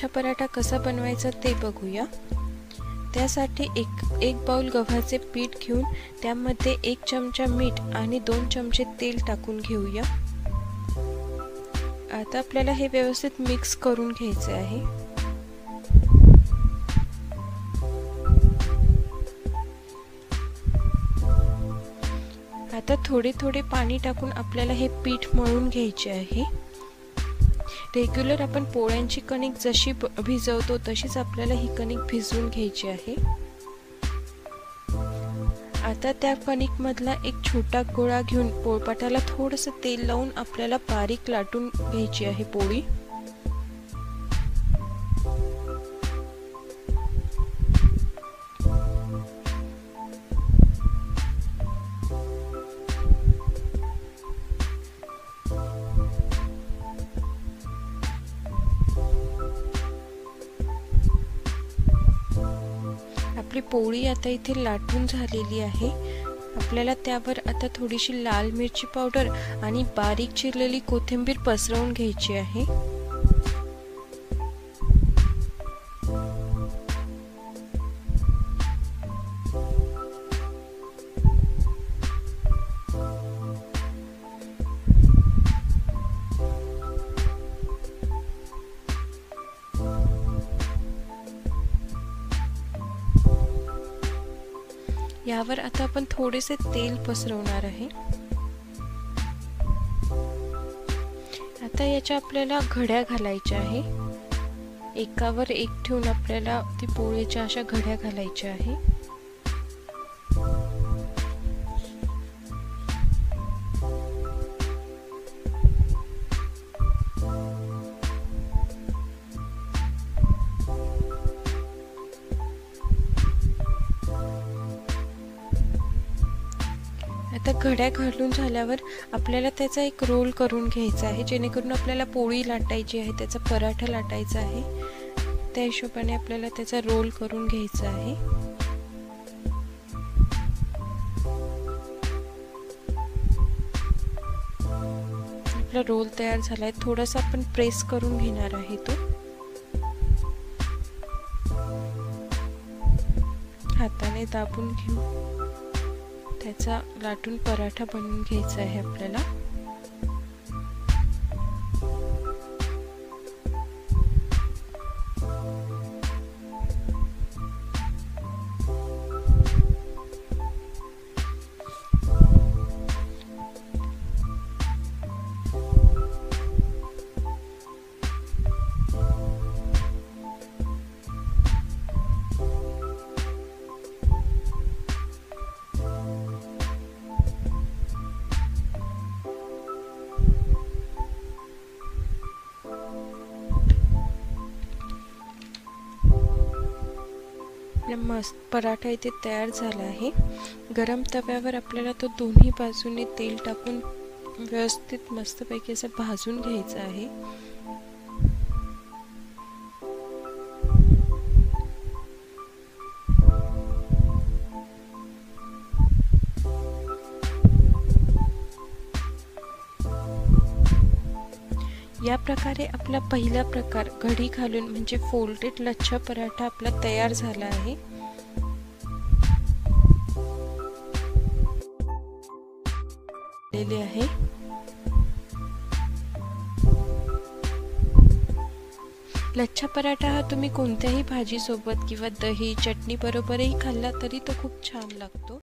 पराठा कसा बनवायचा ते बघूया। त्यासाठी एक बाउल गव्हाचे पीठ घेऊन त्यामध्ये 1 चमचा मीठ आणि 2 चमचे तेल टाकून घेऊया। आता आपल्याला हे व्यवस्थित मिक्स करून घ्यायचे आहे। आता थोडे थोडे पाणी टाकून आपल्याला हे पीठ मळून घ्यायचे आहे। रेग्युलर आपण पोळ्यांची कणिक जशी भिजवतो तशीच आपल्याला ही कणिक भिजवून घ्यायची आहे। आता त्या कणिक मधला एक छोटा गोळा घेऊन पोळपाटाला थोडंसं तेल लावून आपल्याला बारीक लाटून घ्यायची आहे पोळी। आपली पोळी आता इथे लाटून झालेली आहे। आपल्याला त्यावर आता थोडीशी लाल मिरची पावडर आणि बारीक चिरलेली कोथिंबीर पसरवून घ्यायची आहे। यावर आता आपण थोडेसे तेल पसरवणार आहे। आता याच्या आपल्याला घड्या घालायच्या आहे। एकावर एक ठेवून आपल्याला ती पोळीच्या अशा घड्या घालायच्या आहे। आता घड्या घालून झाल्यावर आपल्याला त्याचा एक रोल करून घ्यायचा आहे, जेणेकरून आपल्याला पोळी लाटायची आहे, त्याचा पराठा लाटायचा आहे। त्या हिशोबाने आपल्याला त्याचा रोल करून घ्यायचा आहे। आपला रोल तयार झालाय। थोडासा आपण प्रेस करून घेणार आहे तो। हाताने दाबून घेऊ त्याचा लाटून पराठा बनवून घ्यायचा आहे आपल्याला। मस्त पराठा इथे तयार झाला आहे। गरम तव्यावर आपल्याला तो दोन्ही बाजूने तेल टाकून व्यवस्थित मस्तपैकी असं भाजून घ्यायचा आहे। या प्रकारे आपला पहिला प्रकार घडी घालून म्हणजे फोल्डेड लच्छा पराठा आपला तयार झाला आहे। लच्छा पराठा हा तुम्ही कोणत्याही भाजी सोबत किंवा दही चटणी बरोबरही खाल्ला तरी तो खूप छान लागतो।